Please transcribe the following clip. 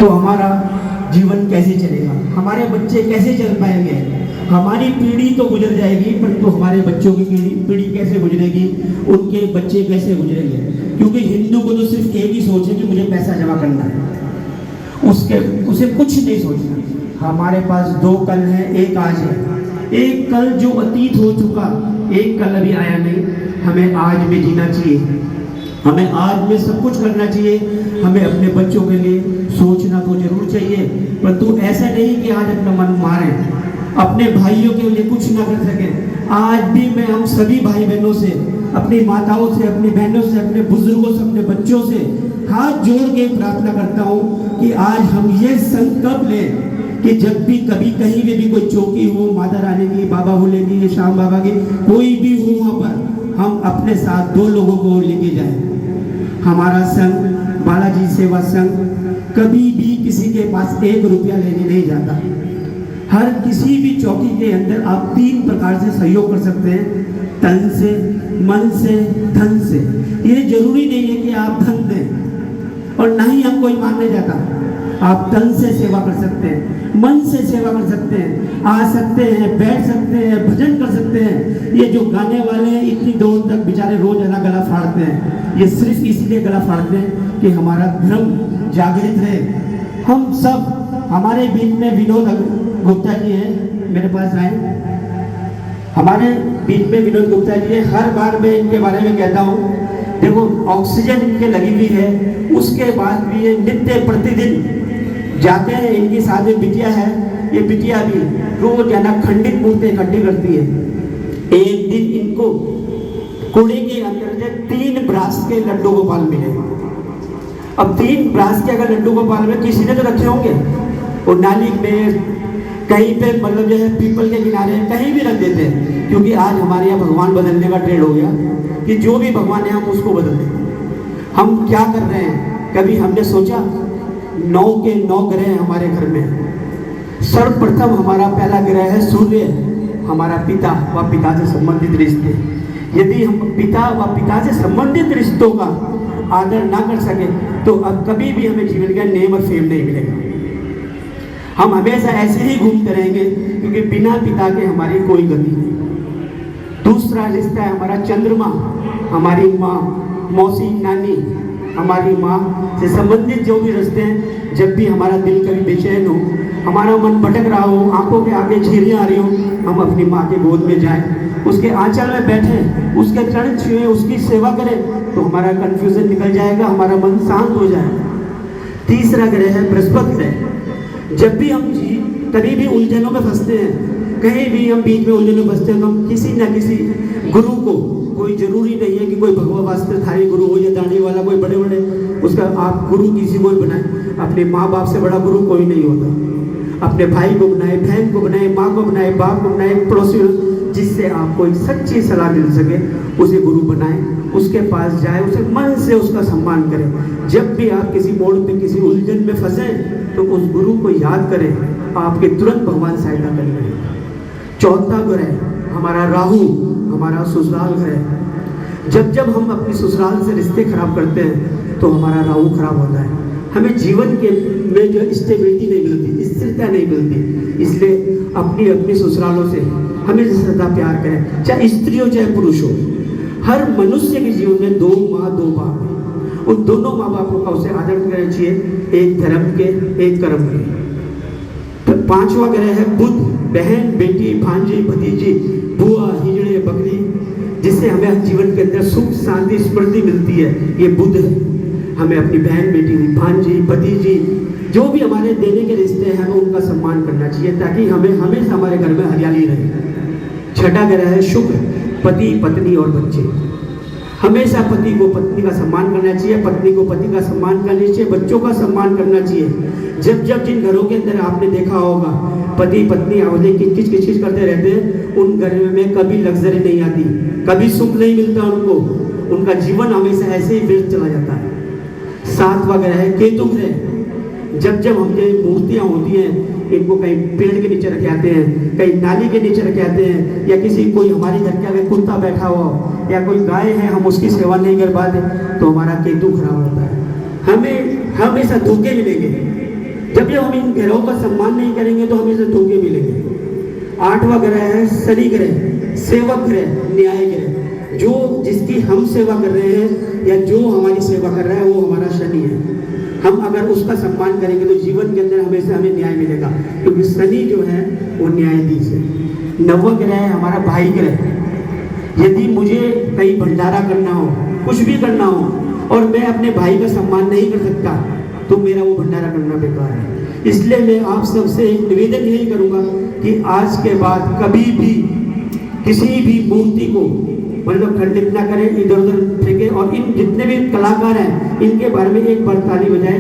तो हमारा जीवन कैसे चलेगा, हमारे बच्चे कैसे चल पाएंगे। हमारी पीढ़ी तो गुजर जाएगी, परंतु हमारे बच्चों की पीढ़ी कैसे गुजरेगी, उनके बच्चे कैसे गुजरेंगे। क्योंकि हिंदू को तो सिर्फ एक ही सोच है कि मुझे पैसा जमा करना है, उसे कुछ नहीं सोचना। हमारे पास दो कल है, एक आज है। एक कल जो अतीत हो चुका, एक कल अभी आया नहीं। हमें आज में जीना चाहिए, हमें आज में सब कुछ करना चाहिए। हमें अपने बच्चों के लिए सोचना तो जरूर चाहिए, परंतु ऐसा नहीं कि आज अपना मन मारें, अपने भाइयों के लिए कुछ ना कर सकें। आज भी मैं हम सभी भाई बहनों से, अपनी माताओं से, अपनी बहनों से, अपने बुजुर्गों से, अपने बच्चों से हाथ जोड़ के प्रार्थना करता हूँ कि आज हम ये संकल्प लें कि जब भी कभी कहीं भी कोई चौकी हो, माता रानी की, बाबा भोले की, श्याम बाबा की, कोई भी हो, वहाँ पर हम अपने साथ दो लोगों को लेके जाएं। हमारा संघ, बालाजी सेवा संघ, कभी भी किसी के पास 1 रुपया लेने नहीं जाता। हर किसी भी चौकी के अंदर आप 3 प्रकार से सहयोग कर सकते हैं, तन से, मन से, धन से। ये जरूरी नहीं है कि आप धन दें, और ना ही हम कोई मांगने जाता। आप तन से सेवा कर सकते हैं, मन से सेवा कर सकते हैं, आ सकते हैं, बैठ सकते हैं, भजन कर सकते हैं। ये जो गाने वाले हैं इतनी दूर तक बेचारे रोज अलग गला फाड़ते हैं, ये सिर्फ इसलिए गला फाड़ते हैं कि हमारा धर्म जागृत रहे। हम सब, हमारे बीच में विनोद गुप्ता जी हैं, मेरे पास आए। हमारे बीच में विनोद गुप्ता जी है। हर बार मैं इनके बारे में कहता हूँ, देखो ऑक्सीजन इनके लगी हुई है, उसके बाद भी ये नित्य प्रतिदिन जाते हैं। इनकी साथ में बिटिया है, ये बिटिया भी रोजाना खंडित मूर्ति इकट्ठी करती है। एक दिन इनको कुड़े के अंदर से 3 ब्रास के लड्डू गोपाल मिले। अब 3 ब्रास के अगर लड्डू गोपाल में किसी ने तो रखे होंगे, और नाली में कहीं पे, मतलब जो है पीपल के किनारे कहीं भी रख देते हैं। क्योंकि आज हमारे यहाँ भगवान बदलने का ट्रेंड हो गया कि जो भी भगवान है हम उसको बदल दें। हम क्या कर रहे हैं, कभी हमने सोचा? 9 के 9 ग्रह हमारे घर में। सर्वप्रथम हमारा पहला ग्रह है सूर्य, हमारा पिता व पिता से संबंधित रिश्ते। यदि हम पिता व पिता से संबंधित रिश्तों का आदर ना कर सके तो अब कभी भी हमें जीवन का नेम और फेम नहीं मिलेगा। हम हमेशा ऐसे ही घूमते रहेंगे, क्योंकि बिना पिता के हमारी कोई गति नहीं। दूसरा रिश्ता है हमारा चंद्रमा, हमारी माँ, मौसी, नानी, हमारी माँ से संबंधित जो भी रिश्ते हैं। जब भी हमारा दिल कभी बेचैन हो, हमारा मन भटक रहा हो, आंखों के आगे झीलियाँ आ रही हो, हम अपनी माँ के गोद में जाएं, उसके आंचल में बैठें, उसके चरण छुएं, उसकी सेवा करें, तो हमारा कन्फ्यूजन निकल जाएगा, हमारा मन शांत हो जाएगा। तीसरा ग्रह है बृहस्पति ग्रह। जब भी हम कभी भी उलझनों में फंसते हैं, कहीं भी हम बीच में उलझनों में फंसते हैं, तो हम किसी न किसी गुरु को, कोई जरूरी नहीं है कि कोई भगवा वस्त्रधारी गुरु हो या दाढ़ी वाला, कोई बड़े बड़े उसका आप गुरु किसी को भी बनाए। अपने माँ बाप से बड़ा गुरु कोई नहीं होता। अपने भाई को बनाए, बहन को बनाए, माँ को बनाए, बाप को बनाए, पड़ोसी, जिससे आपको एक सच्ची सलाह मिल सके, उसे गुरु बनाए, उसके पास जाए, उसे मन से उसका सम्मान करें। जब भी आप किसी मोड़ पे, किसी उलझन में फंसे, तो उस गुरु को याद करें, आपके तुरंत भगवान सहायता करेंगे। चौथा ग्रह हमारा राहु, हमारा ससुराल ग्रह। जब जब हम अपनी ससुराल से रिश्ते खराब करते हैं तो हमारा राहु खराब होता है, हमें जीवन के में जो स्टेबिलिटी नहीं मिलती, स्थिरता नहीं मिलती। इसलिए अपनी अपनी ससुरालों से हमें सदा प्यार करें, चाहे स्त्री हो चाहे पुरुष हो। हर मनुष्य के जीवन में 2 माँ 2 बाप, उन दोनों माँ बापों का उसे आदर करना चाहिए, एक धर्म के, एक कर्म के। तो 5वां ग्रह है बुध, बहन, बेटी, भांजी, भतीजी, बुआ, हिजड़े, बकरी, जिससे हमें जीवन के अंदर सुख, शांति, स्मृति मिलती है, ये बुध है। हमें अपनी बहन, बेटी, भांजी, भतीजी, जो भी हमारे देने के रिश्ते हैं, हमें उनका सम्मान करना चाहिए, ताकि हमें हमेशा हमारे घर में हरियाली रहे। 6वां ग्रह है शुक्र, पति, पत्नी और बच्चे। हमेशा पति को पत्नी का सम्मान करना चाहिए, पत्नी को पति का सम्मान करना चाहिए, बच्चों का सम्मान करना चाहिए। जब जब जिन घरों के अंदर आपने देखा होगा पति पत्नी आपस में किच करते रहते हैं, उन घर में कभी लग्जरी नहीं आती, कभी सुख नहीं मिलता उनको, उनका जीवन हमेशा ऐसे ही व्यर्थ चला जाता है। 7वां ग्रह है केतु ग्रह। जब जब हम ये मूर्तियाँ होती हैं, इनको कहीं पेड़ के नीचे रखे आते हैं, कहीं नाली के नीचे रखे आते हैं, या किसी कोई हमारे घर के आगे कुत्ता बैठा हुआ या कोई गाय है, हम उसकी सेवा नहीं कर पाते, तो हमारा केतु खराब होता है। हमें हमेशा धोखे मिलेंगे। जब हम इन ग्रहों का सम्मान नहीं करेंगे तो हमें से धोखे मिलेंगे। 8वां ग्रह है शनि ग्रह, सेवक ग्रह, न्याय ग्रह। जो जिसकी हम सेवा कर रहे हैं या जो हमारी सेवा कर रहा है वो हमारा शनि है। हम अगर उसका सम्मान करेंगे तो जीवन के अंदर हमेशा हमें न्याय मिलेगा, क्योंकि शनि जो है वो न्यायाधीश है। 9वां ग्रह है हमारा भाई ग्रह। यदि मुझे कहीं भंडारा करना हो, कुछ भी करना हो और मैं अपने भाई का सम्मान नहीं कर सकता तो मेरा वो भंडारा करना बेकार है। इसलिए मैं आप सबसे एक निवेदन यही करूंगा कि आज के बाद कभी भी किसी भी मूर्ति को मतलब खंडित ना करें, इधर उधर फेंके, और इन जितने भी कलाकार हैं इनके बारे में एक बार ताली बजाएं।